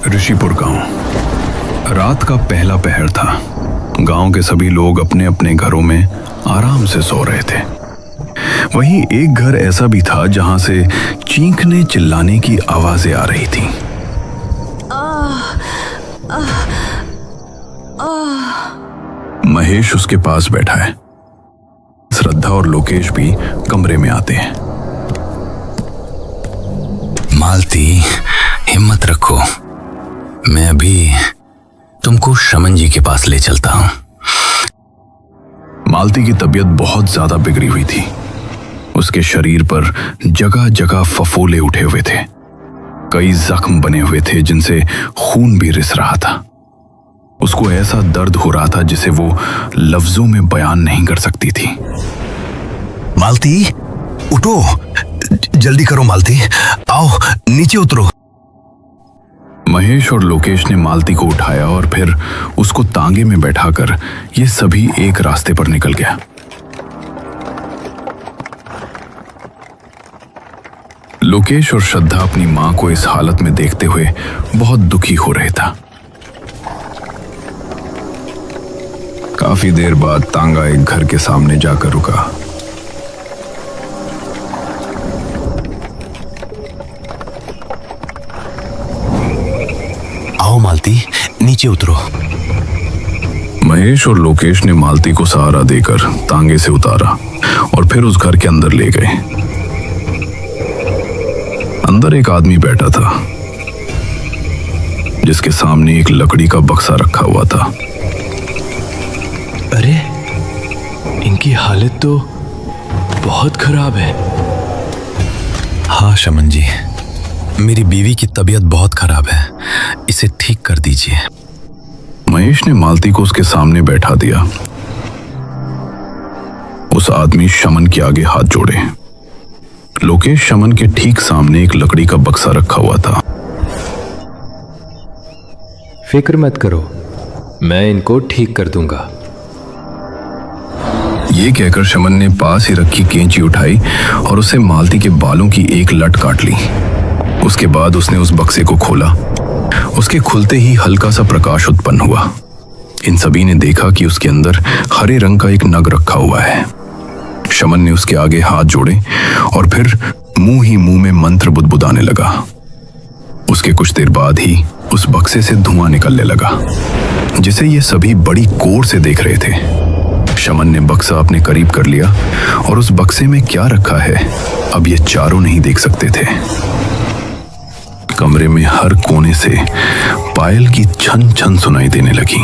ऋषिपुर गांव। रात का पहला पहर था। गांव के सभी लोग अपने अपने घरों में आराम से सो रहे थे। वहीं एक घर ऐसा भी था जहां से चीखने चिल्लाने की आवाजें आ रही थीं। महेश उसके पास बैठा है। श्रद्धा और लोकेश भी कमरे में आते हैं। मालती, हिम्मत रखो, मैं अभी तुमको शमन जी के पास ले चलता हूं। मालती की तबीयत बहुत ज्यादा बिगड़ी हुई थी। उसके शरीर पर जगह जगह फफोले उठे हुए थे। कई जख्म बने हुए थे जिनसे खून भी रिस रहा था। उसको ऐसा दर्द हो रहा था जिसे वो लफ्जों में बयान नहीं कर सकती थी। मालती, उठो, जल्दी करो मालती, आओ नीचे उतरो। महेश और लोकेश ने मालती को उठाया और फिर उसको तांगे में बैठाकर ये सभी एक रास्ते पर निकल गया। लोकेश और श्रद्धा अपनी मां को इस हालत में देखते हुए बहुत दुखी हो रहे था। काफी देर बाद तांगा एक घर के सामने जाकर रुका। आओ मालती, नीचे उतरो। महेश और लोकेश ने मालती को सहारा देकर तांगे से उतारा और फिर उस घर के अंदर ले गए। अंदर एक आदमी बैठा था जिसके सामने एक लकड़ी का बक्सा रखा हुआ था। अरे, इनकी हालत तो बहुत खराब है। हाँ शमन जी, मेरी बीवी की तबीयत बहुत खराब है, इसे ठीक कर दीजिए। महेश ने मालती को उसके सामने बैठा दिया। उस आदमी शमन के आगे हाथ जोड़े। लोकेश शमन के ठीक सामने एक लकड़ी का बक्सा रखा हुआ था। फिक्र मत करो, मैं इनको ठीक कर दूंगा। ये कहकर शमन ने पास ही रखी कैंची उठाई और उसे मालती के बालों की एक लट काट ली। उसके बाद उसने उस बक्से को खोला। उसके खुलते ही हल्का सा प्रकाश उत्पन्न हुआ। इन सभी ने देखा कि उसके अंदर हरे रंग का एक नग रखा हुआ है। शमन ने उसके आगे हाथ जोड़े और फिर मुंह ही मुंह में मंत्र बुदबुदाने लगा। उसके कुछ देर बाद ही उस बक्से से धुआं निकलने लगा, जिसे ये सभी बड़ी गौर से देख रहे थे। शमन ने बक्सा अपने करीब कर लिया और उस बक्से में क्या रखा है अब ये चारों नहीं देख सकते थे। कमरे में हर कोने से पायल की छन छन सुनाई देने लगी।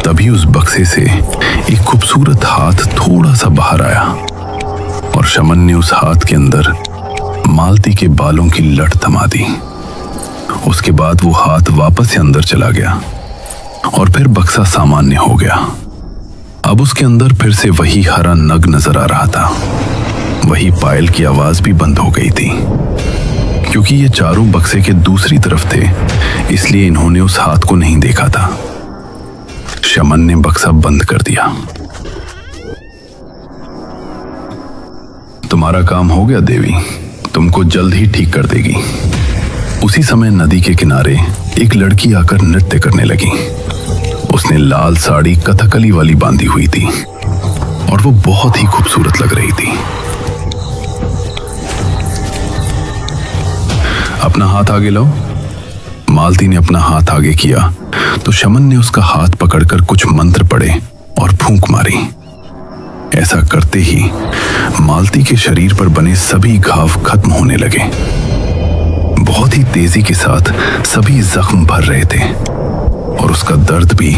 तभी उस बक्से से एक खूबसूरत हाथ थोड़ा सा बाहर आया और शमन ने उस हाथ के अंदर मालती के बालों की लट थमा दी। उसके बाद वो हाथ वापस से अंदर चला गया और फिर बक्सा सामान्य हो गया। अब उसके अंदर फिर से वही हरा नग नजर आ रहा था। वही पायल की आवाज भी बंद हो गई थी। क्योंकि ये चारों बक्से के दूसरी तरफ थे, इसलिए इन्होंने उस हाथ को नहीं देखा था। शमन ने बक्सा बंद कर दिया। तुम्हारा काम हो गया देवी, तुमको जल्द ही ठीक कर देगी। उसी समय नदी के किनारे एक लड़की आकर नृत्य करने लगी। उसने लाल साड़ी कथकली वाली बांधी हुई थी और वो बहुत ही खूबसूरत लग रही थी। अपना हाथ आगे लाओ। मालती ने अपना हाथ आगे किया तो शमन ने उसका हाथ पकड़कर कुछ मंत्र पढ़े और फूंक मारी। ऐसा करते ही मालती के शरीर पर बने सभी घाव खत्म होने लगे। बहुत ही तेजी के साथ सभी जख्म भर रहे थे और उसका दर्द भी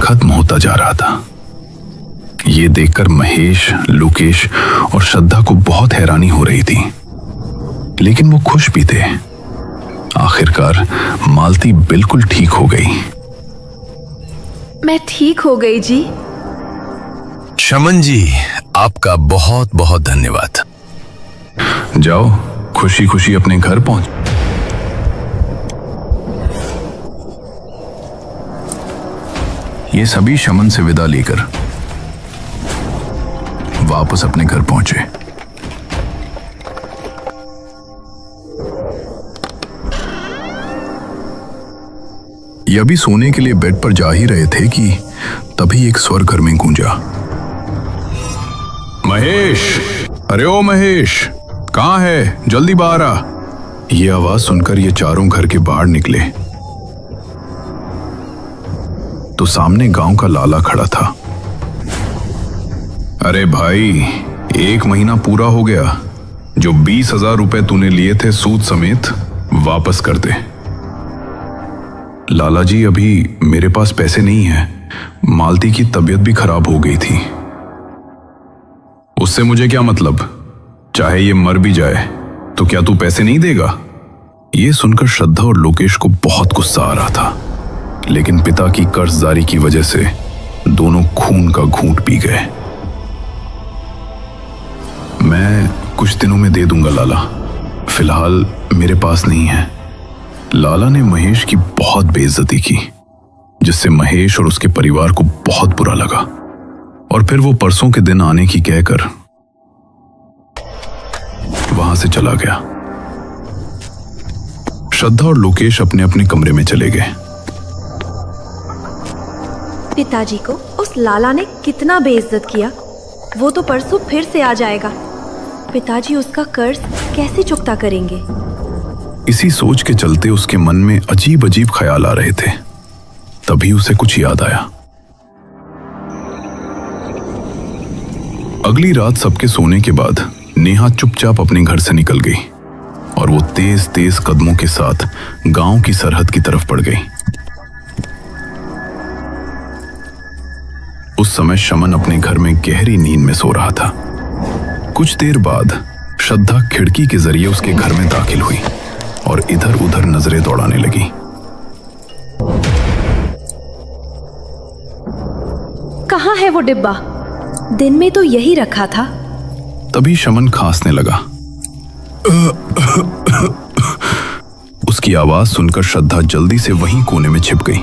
खत्म होता जा रहा था। ये देखकर महेश, लोकेश और श्रद्धा को बहुत हैरानी हो रही थी, लेकिन वो खुश भी थे। आखिरकार मालती बिल्कुल ठीक हो गई। मैं ठीक हो गई जी। शमन जी, आपका बहुत बहुत धन्यवाद। जाओ खुशी खुशी अपने घर पहुंच। ये सभी शमन से विदा लेकर वापस अपने घर पहुंचे। ये अभी सोने के लिए बेड पर जा ही रहे थे कि तभी एक स्वर घर में गूंजा। महेश, अरे ओ महेश, कहाँ है? जल्दी बाहर आ। ये आवाज सुनकर ये चारों घर के बाहर निकले तो सामने गांव का लाला खड़ा था। अरे भाई, 1 महीना पूरा हो गया। जो 20,000 रुपए तूने लिए थे सूद समेत वापस कर दे। लाला जी, अभी मेरे पास पैसे नहीं है। मालती की तबीयत भी खराब हो गई थी। उससे मुझे क्या मतलब? चाहे ये मर भी जाए तो क्या तू पैसे नहीं देगा? ये सुनकर श्रद्धा और लोकेश को बहुत गुस्सा आ रहा था, लेकिन पिता की कर्जदारी की वजह से दोनों खून का घूंट पी गए। मैं कुछ दिनों में दे दूंगा लाला, फिलहाल मेरे पास नहीं है। लाला ने महेश की बहुत बेइज्जती की, जिससे महेश और उसके परिवार को बहुत बुरा लगा और फिर वो परसों के दिन आने की कहकर वहां से चला गया। श्रद्धा और लोकेश अपने अपने कमरे में चले गए। पिताजी को उस लाला ने कितना बेइज्जत किया। वो तो परसों फिर से आ जाएगा। पिताजी उसका कर्ज कैसे चुकता करेंगे? इसी सोच के चलते उसके मन में अजीब अजीब ख्याल आ रहे थे। तभी उसे कुछ याद आया। अगली रात सबके सोने के बाद नेहा चुपचाप अपने घर से निकल गई और वो तेज तेज कदमों के साथ गांव की सरहद की तरफ बढ़ गई। उस समय शमन अपने घर में गहरी नींद में सो रहा था। कुछ देर बाद श्रद्धा खिड़की के जरिए उसके घर में दाखिल हुई और इधर उधर नजरें दौड़ाने लगी। कहाँ है वो डिब्बा? दिन में तो यही रखा था। तभी शमन खांसने लगा। उसकी आवाज सुनकर श्रद्धा जल्दी से वहीं कोने में छिप गई।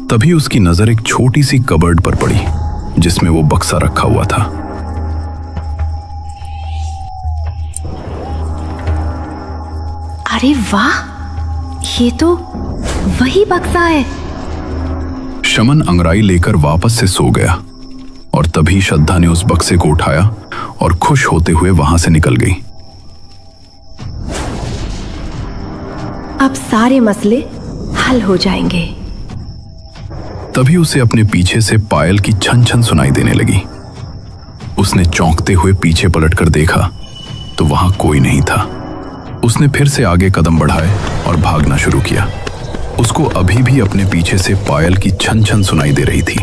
तभी उसकी नजर एक छोटी सी कबर्ड पर पड़ी जिसमें वो बक्सा रखा हुआ था। अरे वाह, ये तो वही बक्सा है। शमन अंगड़ाई लेकर वापस से सो गया और तभी श्रद्धा ने उस बक्से को उठाया और खुश होते हुए वहां से निकल गई। अब सारे मसले हल हो जाएंगे। तभी उसे अपने पीछे से पायल की छन छन सुनाई देने लगी। उसने चौंकते हुए पीछे पलटकर देखा तो वहां कोई नहीं था। उसने फिर से आगे कदम बढ़ाए और भागना शुरू किया। उसको अभी भी अपने पीछे से पायल की छन छन सुनाई दे रही थी,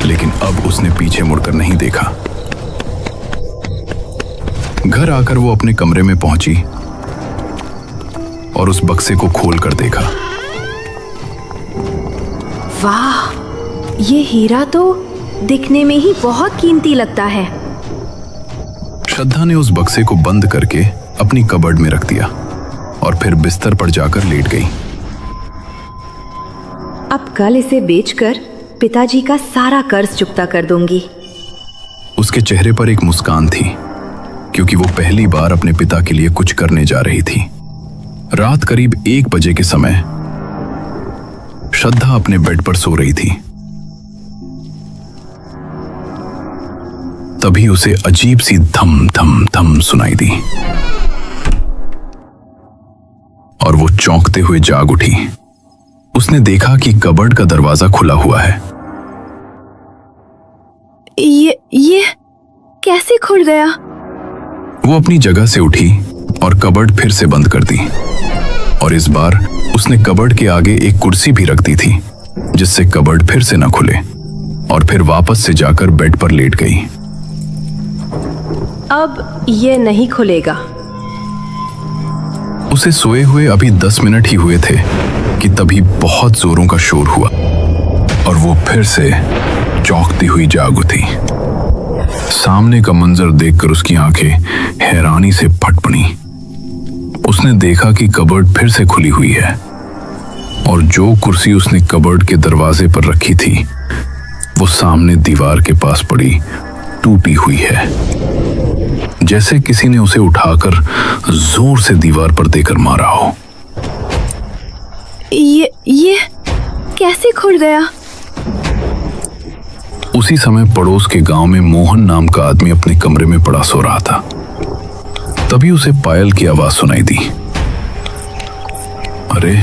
लेकिन अब उसने पीछे मुड़कर नहीं देखा। घर आकर वो अपने कमरे में पहुंची और उस बक्से को खोलकर देखा। वाह, ये हीरा तो दिखने में ही बहुत कीमती लगता है। श्रद्धा ने उस बक्से को बंद करके अपनी कबर्ड में रख दिया और फिर बिस्तर पर जाकर लेट गई। अब कल इसे बेचकर पिताजी का सारा कर्ज चुकता कर दूंगी। उसके चेहरे पर एक मुस्कान थी, क्योंकि वो पहली बार अपने पिता के लिए कुछ करने जा रही थी। रात करीब 1 बजे के समय श्रद्धा अपने बेड पर सो रही थी। तभी उसे अजीब सी धम धम धम सुनाई दी और वो चौंकते हुए जाग उठी। उसने देखा कि कबर्ड का दरवाजा खुला हुआ है। ये कैसे खुल गया? वो अपनी जगह से उठी और कबर्ड फिर से बंद कर दी और इस बार उसने कबर्ड के आगे एक कुर्सी भी रख दी थी, जिससे कबर्ड फिर से न खुले, और फिर वापस से जाकर बेड पर लेट गई। अब ये नहीं खुलेगा। उसे सोए हुए अभी 10 मिनट ही हुए थे कि तभी बहुत जोरों का शोर हुआ और वो फिर से चौंकती हुई जाग उठी। सामने का मंजर देखकर उसकी आंखें हैरानी से फट पड़ी। उसने देखा कि कबर्ड फिर से खुली हुई है और जो कुर्सी उसने कबर्ड के दरवाजे पर रखी थी वो सामने दीवार के पास पड़ी टूटी हुई है, जैसे किसी ने उसे उठाकर जोर से दीवार पर देकर मारा हो। ये कैसे खुल गया? उसी समय पड़ोस के गांव में मोहन नाम का आदमी अपने कमरे में पड़ा सो रहा था। तभी उसे पायल की आवाज सुनाई दी। अरे,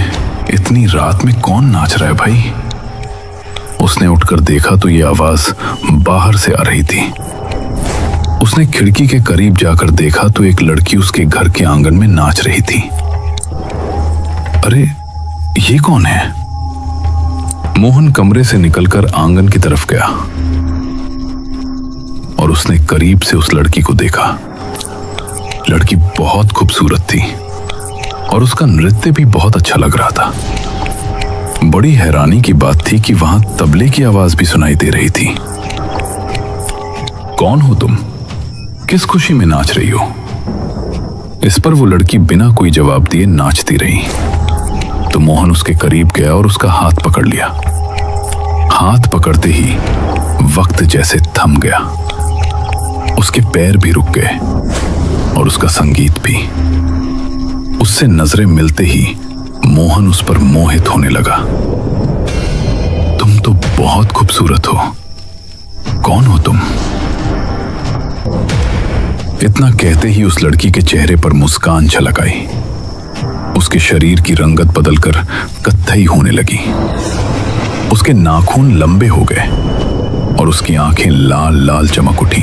इतनी रात में कौन नाच रहा है भाई? उसने उठकर देखा तो यह आवाज बाहर से आ रही थी। उसने खिड़की के करीब जाकर देखा तो एक लड़की उसके घर के आंगन में नाच रही थी। अरे, ये कौन है? मोहन कमरे से निकलकर आंगन की तरफ गया और उसने करीब से उस लड़की को देखा। लड़की बहुत खूबसूरत थी और उसका नृत्य भी बहुत अच्छा लग रहा था। बड़ी हैरानी की बात थी कि वहां तबले की आवाज भी सुनाई दे रही थी। कौन हो तुम? किस खुशी में नाच रही हो? इस पर वो लड़की बिना कोई जवाब दिए नाचती रही। तो मोहन उसके करीब गया और उसका हाथ पकड़ लिया। हाथ पकड़ते ही वक्त जैसे थम गया। उसके पैर भी रुक गए और उसका संगीत भी। उससे नजरें मिलते ही मोहन उस पर मोहित होने लगा। तुम तो बहुत खूबसूरत हो। कौन हो तुम? इतना कहते ही उस लड़की के चेहरे पर मुस्कान झलक आई। उसके शरीर की रंगत बदलकर कत्थई होने लगी। उसके नाखून लंबे हो गए और उसकी आंखें लाल लाल चमक उठी।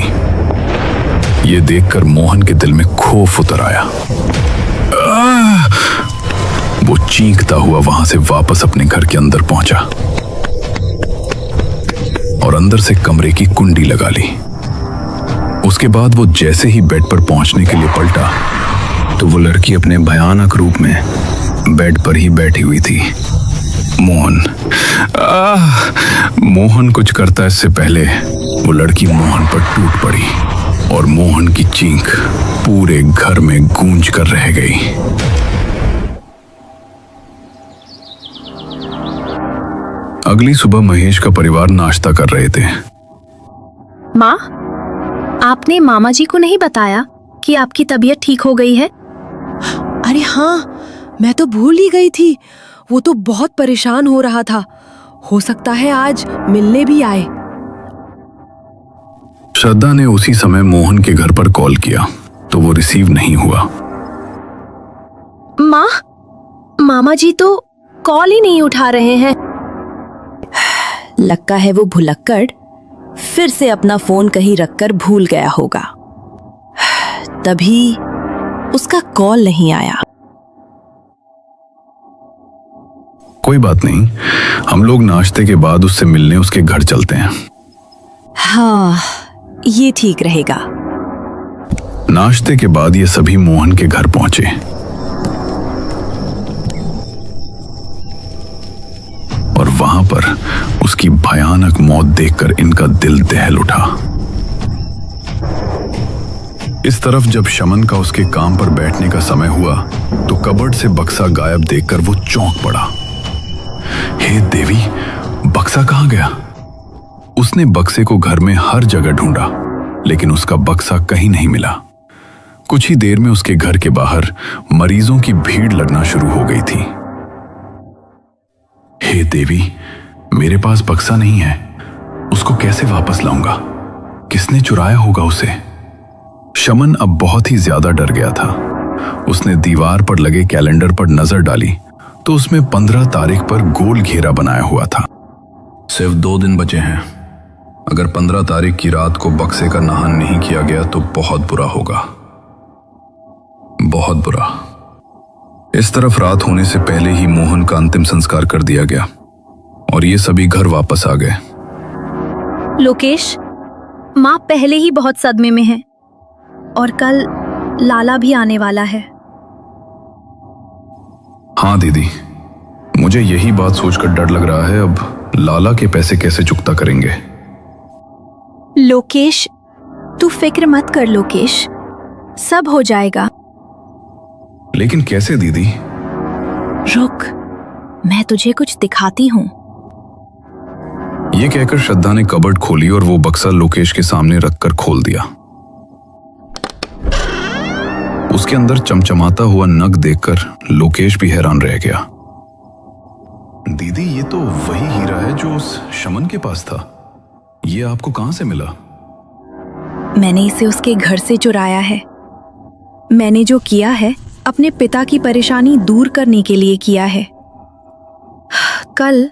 ये देखकर मोहन के दिल में खौफ उतर आया। वो चीखता हुआ वहां से वापस अपने घर के अंदर पहुंचा और अंदर से कमरे की कुंडी लगा ली। उसके बाद वो जैसे ही बेड पर पहुंचने के लिए पलटा तो वो लड़की अपने भयानक रूप में बेड पर ही बैठी हुई थी। मोहन कुछ करता इससे पहले वो लड़की मोहन पर टूट पड़ी और मोहन की चीख पूरे घर में गूंज कर रह गई। अगली सुबह महेश का परिवार नाश्ता कर रहे थे। माँ, आपने मामा जी को नहीं बताया कि आपकी तबीयत ठीक हो गई है? अरे हाँ, मैं तो भूल ही गई थी। वो तो बहुत परेशान हो रहा था। हो सकता है आज मिलने भी आए। श्रद्धा ने उसी समय मोहन के घर पर कॉल किया तो वो रिसीव नहीं हुआ। माँ, मामा जी तो कॉल ही नहीं उठा रहे हैं। लगता है वो भुलक्कड़ फिर से अपना फोन कहीं रखकर भूल गया होगा, तभी उसका कॉल नहीं आया। कोई बात नहीं, हम लोग नाश्ते के बाद उससे मिलने उसके घर चलते हैं। हाँ, ये ठीक रहेगा। नाश्ते के बाद ये सभी मोहन के घर पहुंचे और वहां पर उसकी भयानक मौत देखकर इनका दिल दहल उठा। इस तरफ जब शमन का उसके काम पर बैठने का समय हुआ तो कबर्ड से बक्सा गायब देखकर वो चौंक पड़ा। हे देवी, बक्सा कहां गया? उसने बक्से को घर में हर जगह ढूंढा लेकिन उसका बक्सा कहीं नहीं मिला। कुछ ही देर में उसके घर के बाहर मरीजों की भीड़ लगना शुरू हो गई थी। हे देवी, मेरे पास बक्सा नहीं है, उसको कैसे वापस लाऊंगा? किसने चुराया होगा उसे? शमन अब बहुत ही ज्यादा डर गया था। उसने दीवार पर लगे कैलेंडर पर नजर डाली तो उसमें 15 तारीख पर गोल घेरा बनाया हुआ था। सिर्फ 2 दिन बचे हैं। अगर 15 तारीख की रात को बक्से का नहान नहीं किया गया तो बहुत बुरा होगा, बहुत बुरा। इस तरफ रात होने से पहले ही मोहन का अंतिम संस्कार कर दिया गया और ये सभी घर वापस आ गए। लोकेश, माँ पहले ही बहुत सदमे में है और कल लाला भी आने वाला है। हाँ दीदी, मुझे यही बात सोचकर डर लग रहा है, अब लाला के पैसे कैसे चुकता करेंगे। लोकेश, तू फिक्र मत कर लोकेश, सब हो जाएगा। लेकिन कैसे दीदी? रुक, मैं तुझे कुछ दिखाती हूँ। ये कहकर श्रद्धा ने कबर्ड खोली और वो बक्सा लोकेश के सामने रखकर खोल दिया। उसके अंदर चमचमाता हुआ नग देखकर लोकेश भी हैरान रह गया। दीदी, ये तो वही हीरा है जो उस शमन के पास था। ये आपको कहां से मिला? मैंने इसे उसके घर से चुराया है। मैंने जो किया है अपने पिता की परेशानी दूर करने के लिए किया है। कल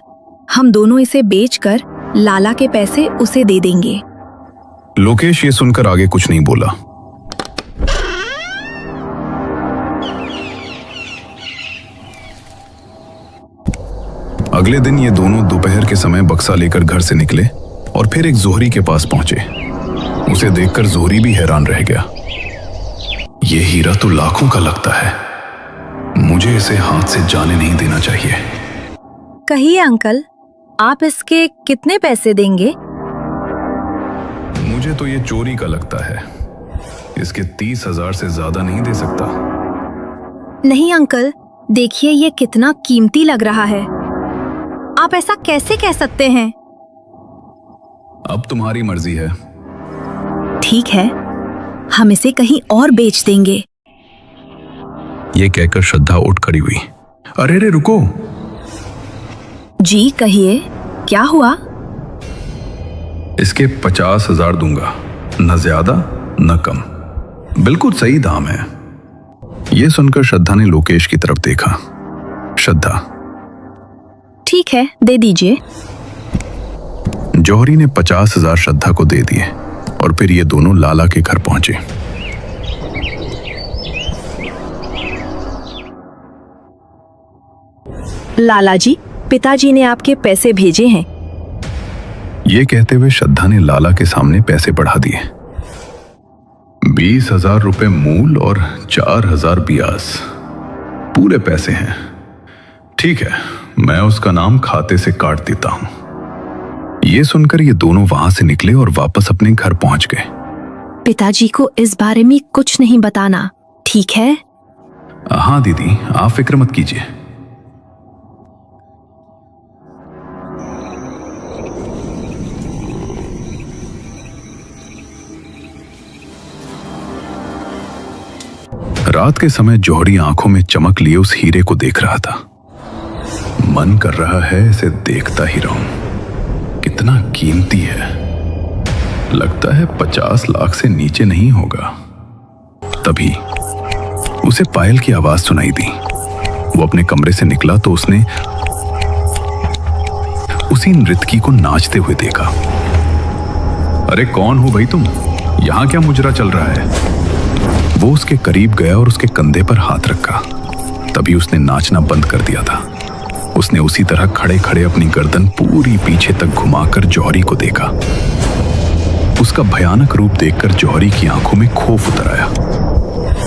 हम दोनों इसे बेचकर लाला के पैसे उसे दे देंगे। लोकेश ये सुनकर आगे कुछ नहीं बोला। अगले दिन ये दोनों दोपहर के समय बक्सा लेकर घर से निकले और फिर एक जोहरी के पास पहुंचे। उसे देखकर जोहरी भी हैरान रह गया। ये हीरा तो लाखों का लगता है, मुझे इसे हाथ से जाने नहीं देना चाहिए। कहिए अंकल, आप इसके कितने पैसे देंगे? मुझे तो ये चोरी का लगता है, इसके 30,000 से ज्यादा नहीं दे सकता। नहीं अंकल, देखिए ये कितना कीमती लग रहा है। आप ऐसा कैसे कह सकते हैं? अब तुम्हारी मर्जी है। ठीक है, हम इसे कहीं और बेच देंगे। ये कहकर श्रद्धा उठ खड़ी हुई। अरे रे रुको। जी कहिए, क्या हुआ? इसके 50,000 दूंगा, न ज्यादा न कम। बिल्कुल सही दाम है। यह सुनकर श्रद्धा ने लोकेश की तरफ देखा। श्रद्धा, ठीक है, दे दीजिए। जौहरी ने 50,000 श्रद्धा को दे दिए और फिर ये दोनों लाला के घर पहुंचे। लाला जी, पिताजी ने आपके पैसे भेजे हैं। ये कहते हुए श्रद्धा ने लाला के सामने पैसे बढ़ा दिए। 20,000 रुपए मूल और 4,000 ब्याज, पूरे पैसे हैं। ठीक है, मैं उसका नाम खाते से काट देता हूं। ये सुनकर ये दोनों वहां से निकले और वापस अपने घर पहुंच गए। पिताजी को इस बारे में कुछ नहीं बताना, ठीक है? हाँ दीदी, आप फिक्र मत कीजिए। रात के समय जौहरी आंखों में चमक लिए उस हीरे को देख रहा था। मन कर रहा है इसे देखता ही रहूं। कितना कीमती है, लगता है 50 लाख से नीचे नहीं होगा। तभी उसे पायल की आवाज सुनाई दी। वो अपने कमरे से निकला तो उसने उसी नृत्यकी को नाचते हुए देखा। अरे कौन हो भाई तुम? यहां क्या मुजरा चल रहा है? वो उसके करीब गया और उसके कंधे पर हाथ रखा। तभी उसने नाचना बंद कर दिया था। उसने उसी तरह खड़े खड़े अपनी गर्दन पूरी पीछे तक घुमाकर जौहरी को देखा। उसका भयानक रूप देखकर जौहरी की आंखों में खौफ उतर आया।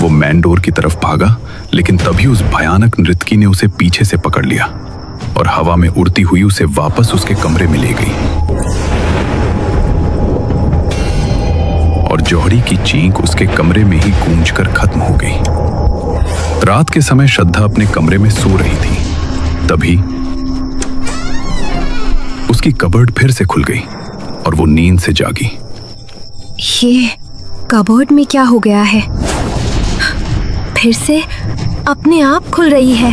वो मैन डोर की तरफ भागा, लेकिन तभी उस भयानक नृत्यकी ने उसे पीछे से पकड़ लिया और हवा में उड़ती हुई उसे वापस उसके कमरे में ले गई। और जौहरी की चीख उसके कमरे में ही गूंजकर खत्म हो गई। रात के समय श्रद्धा अपने कमरे में सो रही थी। तभी उसकी कबर्ड फिर से खुल गई और वो नींद से जागी। ये कबर्ड में क्या हो गया है? फिर से अपने आप खुल रही है।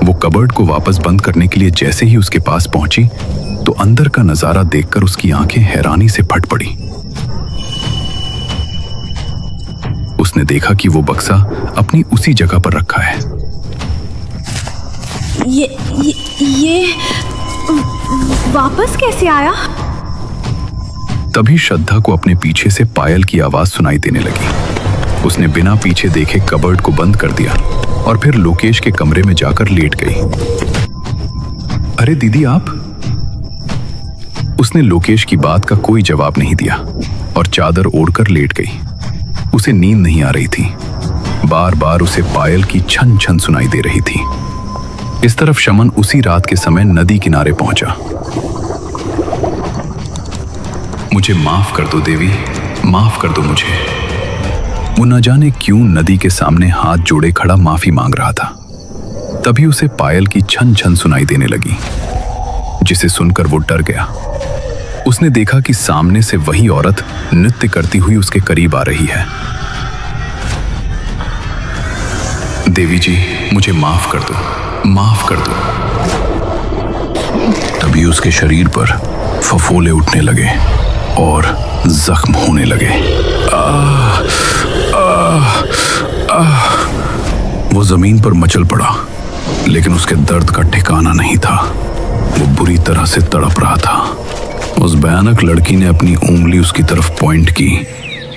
वो कबर्ड को वापस बंद करने के लिए जैसे ही उसके पास पहुंची तो अंदर का नजारा देखकर उसकी आंखें हैरानी से फट पड़ी। उसने देखा कि वो बक्सा अपनी उसी जगह पर रखा है। ये वापस कैसे आया? तभी श्रद्धा को अपने पीछे से पायल की आवाज सुनाई देने लगी। उसने बिना पीछे देखे कबर्ड को बंद कर दिया और फिर लोकेश के कमरे में जाकर लेट गई। अरे दीदी आप? उसने लोकेश की बात का कोई जवाब नहीं दिया और चादर ओढ़कर लेट गई। उसे नींद नहीं आ रही थी। बार बार उसे पायल की छन छन सुनाई दे रही थी। इस तरफ शमन उसी रात के समय नदी किनारे पहुंचा। मुझे माफ कर दो देवी, माफ कर दो मुझे। वो न जाने क्यों नदी के सामने हाथ जोड़े खड़ा माफी मांग रहा था। तभी उसे पायल की छन छन सुनाई देने लगी, जिसे सुनकर वो डर गया। उसने देखा कि सामने से वही औरत नृत्य करती हुई उसके करीब आ रही है। देवी जी, मुझे माफ कर दो, माफ कर दो। तभी उसके शरीर पर फफोले उठने लगे और जख्म होने लगे। वो जमीन पर मचल पड़ा, लेकिन उसके दर्द का ठिकाना नहीं था। वो बुरी तरह से तड़प रहा था। उस भयानक लड़की ने अपनी उंगली उसकी तरफ पॉइंट की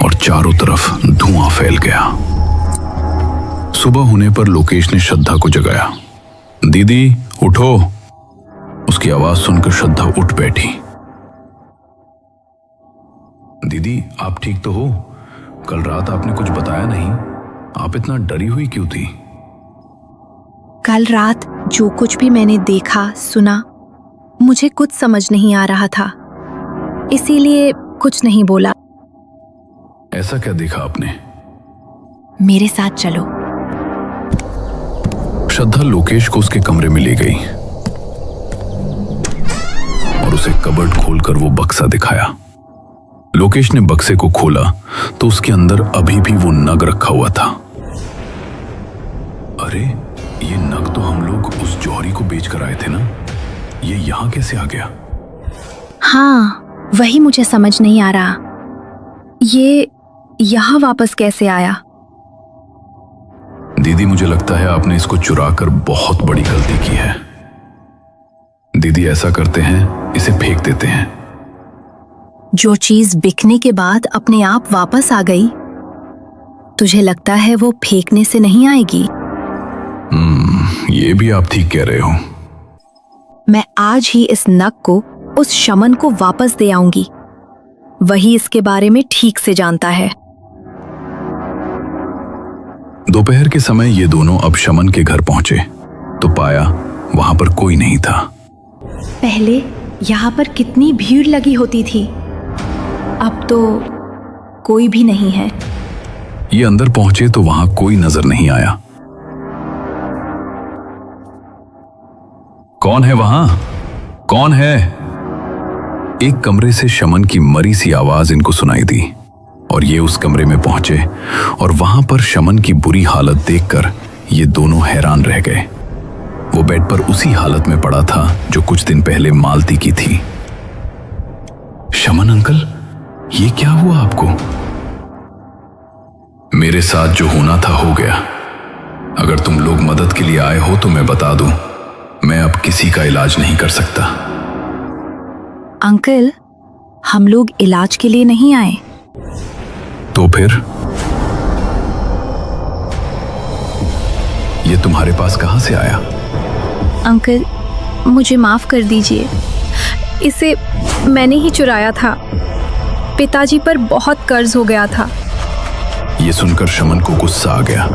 और चारों तरफ धुआं फैल गया। सुबह होने पर लोकेश ने श्रद्धा को जगाया। दीदी उठो। उसकी आवाज सुनकर श्रद्धा उठ बैठी। दीदी आप ठीक तो हो? कल रात आपने कुछ बताया नहीं। आप इतना डरी हुई क्यों थी? कल रात जो कुछ भी मैंने देखा सुना, मुझे कुछ समझ नहीं आ रहा था, इसीलिए कुछ नहीं बोला। ऐसा क्या देखा आपने? मेरे साथ चलो। श्रद्धा लोकेश को उसके कमरे में ले गई और उसे कबर्ड खोलकर वो बक्सा दिखाया। लोकेश ने बक्से को खोला तो उसके अंदर अभी भी वो नग रखा हुआ था। अरे ये नग तो हम लोग उस जौहरी को बेच कर आए थे ना, ये यहां कैसे आ गया? हाँ, वही मुझे समझ नहीं आ रहा, ये यहां वापस कैसे आया? दीदी मुझे लगता है आपने इसको चुरा कर बहुत बड़ी गलती की है। दीदी ऐसा करते हैं, इसे फेंक देते हैं। जो चीज बिकने के बाद अपने आप वापस आ गई, तुझे लगता है वो फेंकने से नहीं आएगी? ये भी आप ठीक कह रहे हो। मैं आज ही इस नग को उस शमन को वापस दे आऊंगी। वही इसके बारे में ठीक से जानता है। दोपहर के समय ये दोनों अब शमन के घर पहुंचे तो पाया वहां पर कोई नहीं था। पहले यहाँ पर कितनी भीड़ लगी होती थी, अब तो कोई भी नहीं है। ये अंदर पहुंचे तो वहां कोई नजर नहीं आया। कौन है वहां? कौन है? एक कमरे से शमन की मरी सी आवाज इनको सुनाई दी और ये उस कमरे में पहुंचे और वहां पर शमन की बुरी हालत देखकर ये दोनों हैरान रह गए। वो बेड पर उसी हालत में पड़ा था जो कुछ दिन पहले मालती की थी। शमन अंकल, ये क्या हुआ आपको? मेरे साथ जो होना था हो गया। अगर तुम लोग मदद के लिए आए हो तो मैं बता दूं, मैं अब किसी का इलाज नहीं कर सकता। अंकल, हम लोग इलाज के लिए नहीं आए। तो फिर ये तुम्हारे पास कहां से आया? अंकल, मुझे माफ कर दीजिए, इसे मैंने ही चुराया था। पिताजी पर बहुत कर्ज हो गया था। ये सुनकर शमन को गुस्सा आ गया।